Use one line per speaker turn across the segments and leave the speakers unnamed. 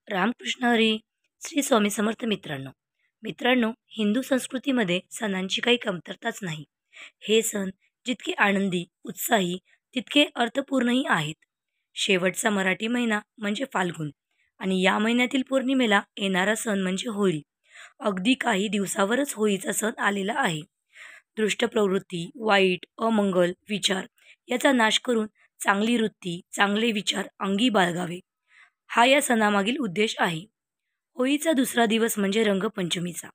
रामकृष्ण हरी. श्री स्वामी समर्थ. मित्रांनो, हिंदू संस्कृतीमध्ये सणांची काही कमतरताच नाही. हे सण जितके आनंदी उत्साही तितके अर्थपूर्णही आहेत. शेवटचा मराठी महिना म्हणजे फाल्गुन आणि या महिन्यातील पौर्णिमेला येणारा सण म्हणजे होळी. अगदी काही दिवसावरच होळीचा सण आलेला आहे. दृष्ट प्रवृत्ती, वाईट अमंगल विचार याचा नाश करून चांगली वृत्ती, चांगले विचार अंगी बाळगावे, हा या सणामागील उद्देश आहे. होळीचा दुसरा दिवस म्हणजे रंगपंचमीचा.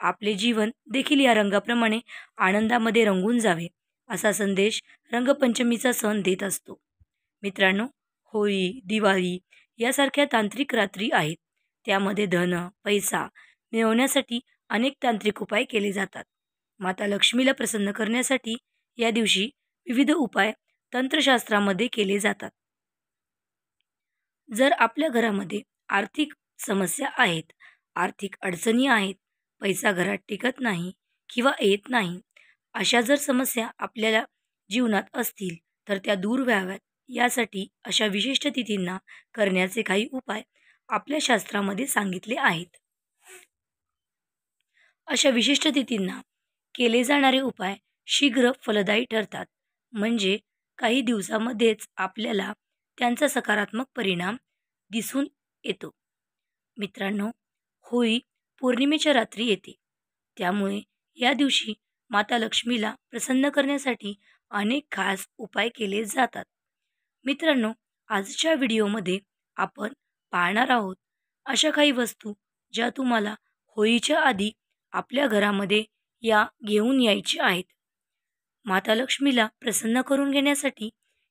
आपले जीवन देखील या रंगाप्रमाणे आनंदामध्ये रंगून जावे, असा संदेश रंगपंचमीचा सण देत असतो. मित्रांनो, होळी, दिवाळी यासारख्या तांत्रिक रात्री आहेत. त्यामध्ये धन, पैसा मिळवण्यासाठी अनेक तांत्रिक उपाय केले जातात. माता लक्ष्मीला प्रसन्न करण्यासाठी या दिवशी विविध उपाय तंत्रशास्त्रामध्ये केले जातात. जर आपल्या घरामध्ये आर्थिक समस्या आहेत, आर्थिक अडचणी आहेत, पैसा घरात टिकत नाही किंवा येत नाही, अशा जर समस्या आपल्याला जीवनात असतील तर त्या दूर व्हाव्यात यासाठी अशा विशिष्ट तिथींना करण्याचे काही उपाय आपल्या शास्त्रामध्ये सांगितले आहेत. अशा विशिष्ट तिथींना केले जाणारे उपाय शीघ्र फलदायी ठरतात, म्हणजे काही दिवसामध्येच आपल्याला त्यांचा सकारात्मक परिणाम दिसून येतो. मित्रांनो, होळी पौर्णिमेच्या रात्री येते, त्यामुळे या दिवशी माता लक्ष्मीला प्रसन्न करण्यासाठी अनेक खास उपाय केले जातात. मित्रांनो, आजच्या व्हिडिओमध्ये आपण पाहणार आहोत अशा काही वस्तू ज्या तुम्हाला होळीच्या आधी आपल्या घरामध्ये घेऊन यायची आहेत. माता लक्ष्मीला प्रसन्न करून घेण्यासाठी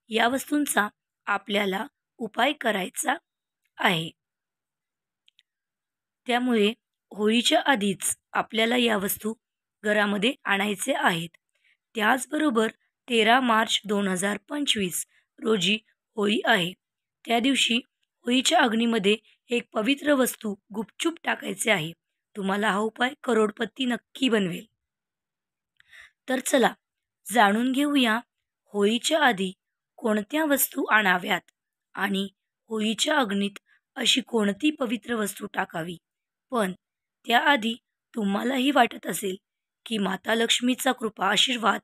या वस्तूंचा आपल्याला उपाय करायचा आहे. त्यामुळे होळीच्या आधीच आपल्याला या वस्तू घरामध्ये आणायचे आहेत. त्याचबरोबर 13 मार्च 2025 रोजी होळी आहे. त्या दिवशी होळीच्या अग्नीमध्ये एक पवित्र वस्तू गुपचूप टाकायचे आहे. तुम्हाला हा उपाय करोडपती नक्की बनवेल. तर चला जाणून घेऊया होळीच्या आधी कोणत्या वस्तू आणाव्यात आणि होळीच्या अग्नीत अशी कोणती पवित्र वस्तू टाकावी. पण त्याआधी तुम्हालाही वाटत असेल की माता लक्ष्मीचा कृपा आशीर्वाद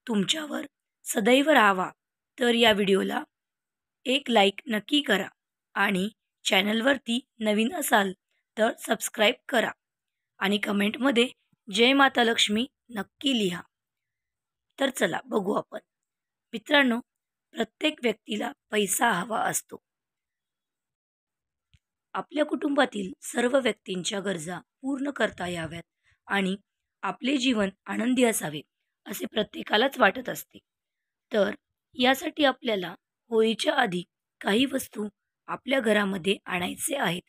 तुमच्यावर सदैव राहावा, तर या व्हिडिओला एक लाईक नक्की करा आणि चॅनलवरती नवीन असाल तर सबस्क्राईब करा आणि कमेंटमध्ये जय माता लक्ष्मी नक्की लिहा. तर चला बघू आपण. मित्रांनो, प्रत्येक व्यक्तीला पैसा हवा असतो. आपल्या कुटुंबातील सर्व व्यक्तींच्या गरजा पूर्ण करता याव्यात आणि आपले जीवन आनंदी असावे असे प्रत्येकालाच वाटत असते. तर यासाठी आपल्याला होळीच्या आधी काही वस्तू आपल्या घरामध्ये आणायचे आहेत.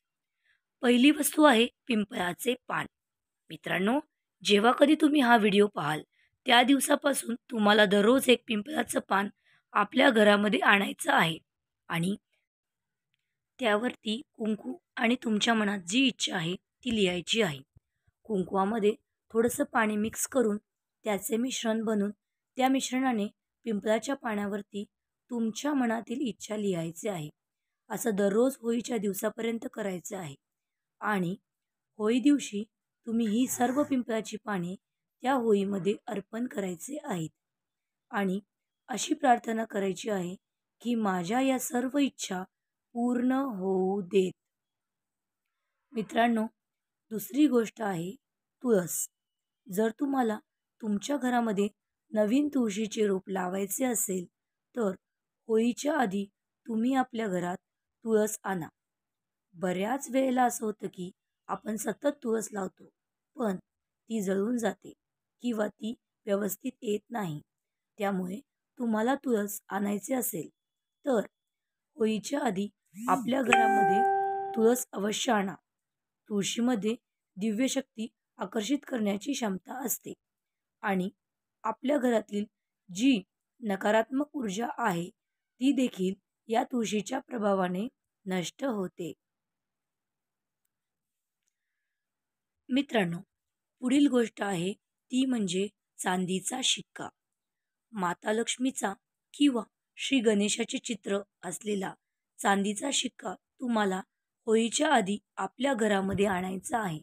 पहिली वस्तू आहे पिंपळाचे पान. मित्रांनो, जेव्हा कधी तुम्ही हा व्हिडिओ पाहाल त्या दिवसापासून तुम्हाला दररोज एक पिंपळाचं पान आपल्या घरामध्ये आणायचं आहे आणि त्यावरती कुंकू आणि तुमच्या मनात जी इच्छा आहे ती लिहायची आहे. कुंकवामध्ये थोडंसं पाणी मिक्स करून त्याचे मिश्रण बनवून त्या मिश्रणाने पिंपळाच्या पाण्यावरती तुमच्या मनातील इच्छा लिहायची आहे. असं दररोज होळीच्या दिवसापर्यंत करायचं आहे आणि होळी दिवशी तुम्ही ही सर्व पिंपळाची पाने त्या होळीमध्ये अर्पण करायचे आहेत आणि अशी प्रार्थना करायची आहे की माझ्या या सर्व इच्छा पूर्ण होऊ देत. मित्रांनो, दुसरी गोष्ट आहे तुळस. जर तुम्हाला तुमच्या घरामध्ये नवीन तुळशीचे रोप लावायचे असेल तर होळीच्या आधी तुम्ही आपल्या घरात तुळस आणा. बऱ्याच वेळेला असं होतं की आपण सतत तुळस लावतो पण ती जळून जाते किंवा ती व्यवस्थित येत नाही. त्यामुळे तुम्हाला तुळस आणायचे असेल तर होळीच्या आधी आपल्या घरामध्ये तुळस अवश्य आणा. तुळशीमध्ये दिव्य शक्ती आकर्षित करण्याची क्षमता असते आणि आपल्या घरातील जी नकारात्मक ऊर्जा आहे ती देखील या तुळशीच्या प्रभावाने नष्ट होते. मित्रांनो, पुढील गोष्ट आहे ती म्हणजे चांदीचा शिक्का. माता लक्ष्मीचा किंवा श्री गणेशाचे चित्र असलेला चांदीचा शिक्का तुम्हाला होळीच्या आधी आपल्या घरामध्ये आणायचा आहे.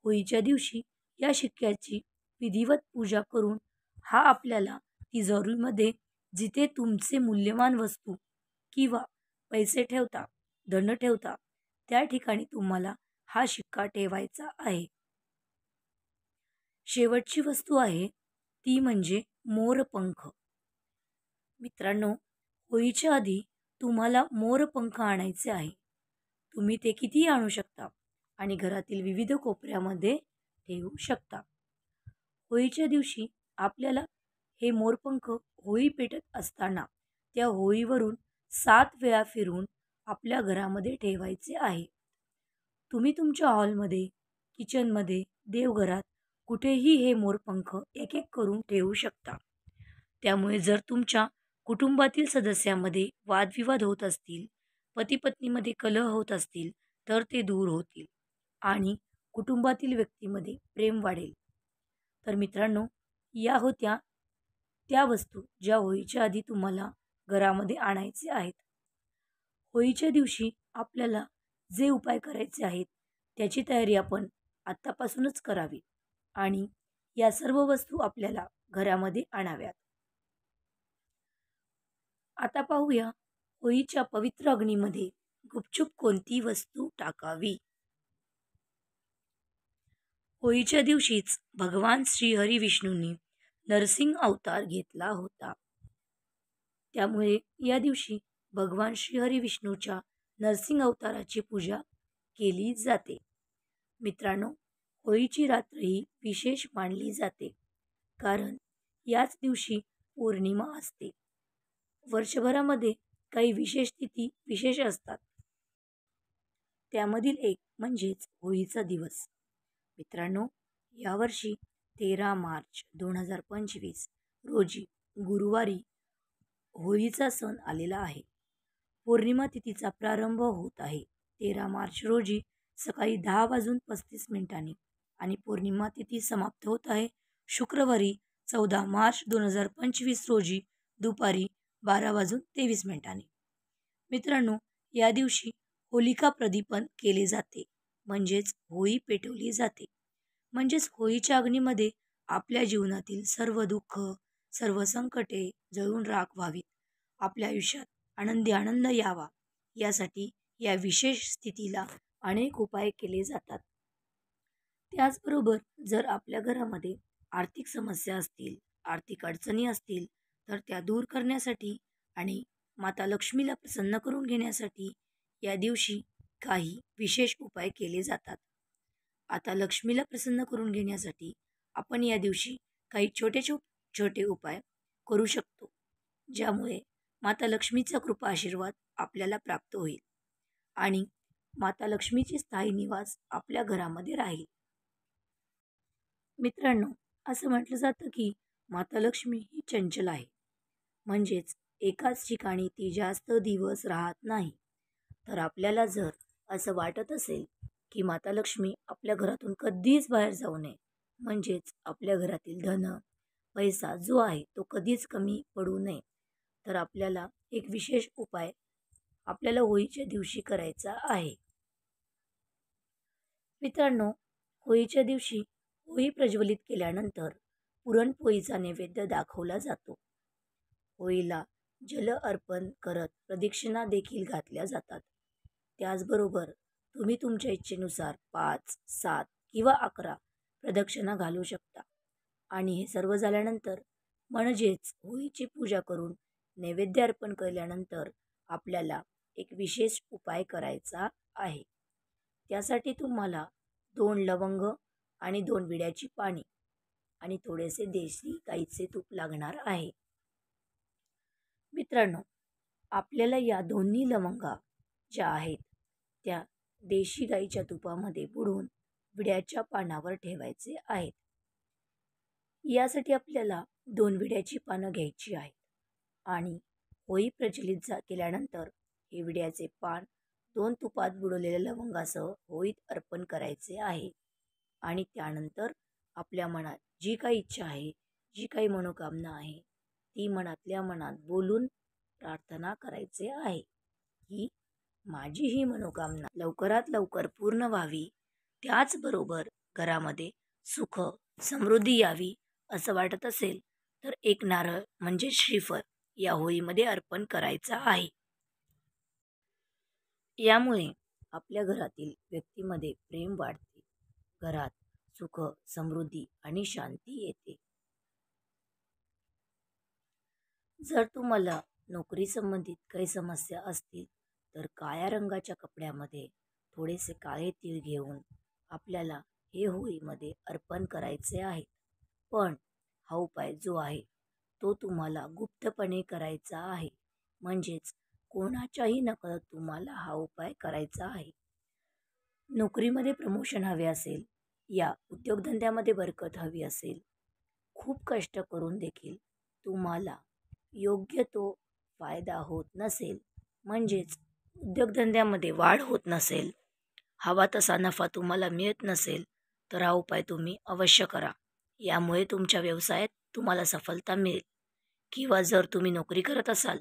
होळीच्या दिवशी या शिक्क्याची विधिवत पूजा करून हा आपल्याला तिजोरीमध्ये जिथे तुमचे मूल्यवान वस्तू किंवा पैसे ठेवता, धन ठेवता, त्या ठिकाणी तुम्हाला हा शिक्का ठेवायचा आहे. शेवटची वस्तू आहे ती म्हणजे मोरपंख. मित्रांनो, होळीच्या आधी तुम्हाला मोरपंख आणायचे आहे. तुम्ही ते कितीही आणू शकता आणि घरातील विविध कोपऱ्यामध्ये ठेवू शकता. होळीच्या दिवशी आपल्याला हे मोरपंख होळी पेटत असताना त्या होळीवरून 7 वेळा फिरवून आपल्या घरामध्ये ठेवायचे आहे. तुम्ही तुमच्या हॉलमध्ये, किचनमध्ये, देवघरात कुठेही हे मोरपंख एक एक करून ठेवू शकता. त्यामुळे जर तुमच्या कुटुंबातील सदस्यामध्ये वादविवाद होत असतील, पती-पत्नीमध्ये कलह होत असतील, तर ते दूर होतील आणि कुटुंबातील व्यक्तीमध्ये प्रेम वाढेल. तर मित्रांनो, या होत्या त्या वस्तू ज्या होळीच्या आधी तुम्हाला घरामध्ये आणायचे आहेत. होळीच्या दिवशी आपल्याला जे उपाय करायचे आहेत त्याची तयारी आपण आत्तापासूनच करावी आणि या सर्व वस्तू आपल्याला घरामध्ये आणाव्यात. आता पाहूया होळीच्या पवित्र अग्नीमध्ये गुपचूप कोणती वस्तू टाकावी. होळीच्या दिवशीच भगवान श्रीहरी विष्णूंनी नरसिंह अवतार घेतला होता. त्यामुळे या दिवशी भगवान श्रीहरी विष्णूच्या नरसिंह अवताराची पूजा केली जाते. मित्रांनो, होळीची रात्र ही विशेष मानली जाते कारण याच दिवशी पौर्णिमा असते. वर्षभरामध्ये काही विशेष तिथी विशेष असतात. त्यामधील एक म्हणजेच होळीचा दिवस. मित्रांनो, यावर्षी 13 मार्च 2025 रोजी गुरुवारी होळीचा सण आलेला आहे. पौर्णिमा तिथीचा प्रारंभ होत आहे 13 मार्च रोजी सकाळी 10:35 आणि पौर्णिमा तिथी समाप्त होत आहे शुक्रवारी 14 मार्च 2025 रोजी दुपारी 12:23. मित्रांनो, या दिवशी होलिका प्रदीपन केले जाते म्हणजेच होळी पेटवली जाते. म्हणजेच होळीच्या अग्नीमध्ये आपल्या जीवनातील सर्व दुःख, सर्व संकटे जळून राख व्हावीत. आपल्या आयुष्यात आनंदी आनंद यावा यासाठी या विशेष स्थितीला अनेक उपाय केले जातात. त्याचबरोबर जर आपल्या घरामध्ये आर्थिक समस्या असतील, आर्थिक अडचणी असतील, तर त्या दूर करण्यासाठी आणि माता लक्ष्मीला प्रसन्न करून घेण्यासाठी या दिवशी काही विशेष उपाय केले जातात. आता लक्ष्मीला प्रसन्न करून घेण्यासाठी आपण या दिवशी काही छोटे उपाय करू शकतो, ज्यामुळे माता लक्ष्मीचा कृपा आशीर्वाद आपल्याला प्राप्त होईल आणि माता लक्ष्मीची स्थायी निवास आपल्या घरामध्ये राहील. मित्रांनो, असं म्हटलं जातं की माता लक्ष्मी ही चंचल आहे, म्हणजेच एकाच ठिकाणी ती जास्त दिवस राहत नाही. तर आपल्याला जर असं वाटत असेल की माता लक्ष्मी आपल्या घरातून कधीच बाहेर जाऊ नये, म्हणजेच आपल्या घरातील धन, पैसा जो आहे तो कधीच कमी पडू नये, तर आपल्याला एक विशेष उपाय आपल्याला होळीच्या दिवशी करायचा आहे. मित्रांनो, होळीच्या दिवशी होळी प्रज्वलित केल्यानंतर पुरणपोळीचा नैवेद्य दाखवला जातो. होळीला जल अर्पण करत प्रदक्षिणा देखील घातल्या जातात. त्याचबरोबर तुम्ही तुमच्या इच्छेनुसार 5, 7 किंवा 11 प्रदक्षिणा घालू शकता आणि हे सर्व झाल्यानंतर म्हणजेच होळीची पूजा करून नैवेद्य अर्पण केल्यानंतर आपल्याला एक विशेष उपाय करायचा आहे. त्यासाठी तुम्हाला 2 लवंग आणि 2 विड्याची पाने आणि थोडेसे देशी गाईचे तूप लागणार आहे. मित्रांनो, आपल्याला या दोन्ही लवंगा ज्या आहेत त्या देशी गाईच्या तुपामध्ये बुडवून विड्याच्या पानावर ठेवायचे आहेत. यासाठी आपल्याला 2 विड्याची पानं घ्यायची आहेत आणि होळी प्रज्वलित केल्यानंतर हे विड्याचे पान 2 तुपात बुडवलेल्या लवंगासह होळीत अर्पण करायचे आहे. आणि त्यानंतर आपल्या मनात जी काही इच्छा आहे, जी काही मनोकामना आहे, ती मनातल्या मनात बोलून प्रार्थना करायचे आहे की माझी ही मनोकामना लवकरात लवकर पूर्ण व्हावी, त्याचबरोबर घरामध्ये सुख समृद्धी यावी असं वाटत असेल तर एक नारळ म्हणजे श्रीफळ या होळीमध्ये अर्पण करायचा आहे. यामुळे आपल्या घरातील व्यक्तीमध्ये प्रेम वाढते, घरात सुख समृद्धी आणि शांती येते. जर तुम्हाला नोकरी संबंधित काही समस्या असतील तर काळ्या रंगाच्या कपड्यामध्ये थोडेसे काळे तीळ घेऊन आपल्याला हे होळीमध्ये अर्पण करायचे आहे. पण हा उपाय जो आहे तो तुम्हाला गुप्तपणे करायचा आहे, म्हणजेच कोणाच्याही नकळत तुम्हाला हा उपाय करायचा आहे. नोकरीमध्ये प्रमोशन हवे असेल या उद्योगधंद्यामध्ये बरकत हवी असेल, खूप कष्ट करून देखील तुम्हाला योग्य तो फायदा होत नसेल, म्हणजेच उद्योगधंद्यामध्ये वाढ होत नसेल, हवा तसा नफा तुम्हाला मिळत नसेल, तर हा उपाय तुम्ही अवश्य करा. यामुळे तुमच्या व्यवसायात तुम्हाला सफलता मिळेल. किंवा जर तुम्ही नोकरी करत असाल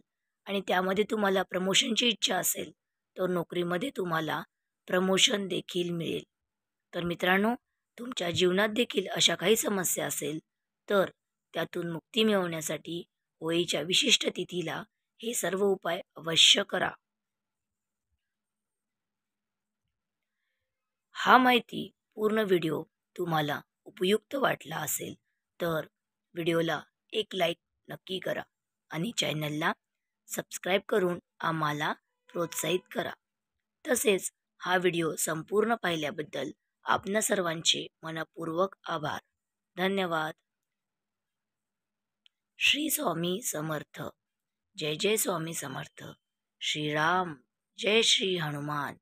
आणि त्यामध्ये तुम्हाला प्रमोशनची इच्छा असेल तर नोकरीमध्ये तुम्हाला प्रमोशन देखील मिळेल. तर मित्रांनो, तुमच्या जीवनात देखील अशा काही समस्या असेल तर त्यातून मुक्ती मिळवण्यासाठी होळीच्या विशिष्ट तिथीला हे सर्व उपाय अवश्य करा. हा माहिती पूर्ण व्हिडिओ तुम्हाला उपयुक्त वाटला असेल तर व्हिडिओला एक लाईक नक्की करा आणि चॅनलला सबस्क्राईब करून आम्हाला प्रोत्साहित करा. तसेच हा व्हिडिओ संपूर्ण पाहिल्याबद्दल आपणा सर्वांचे मनपूर्वक आभार. धन्यवाद. श्री स्वामी समर्थ. जय जय स्वामी समर्थ. श्रीराम. जय श्री हनुमान.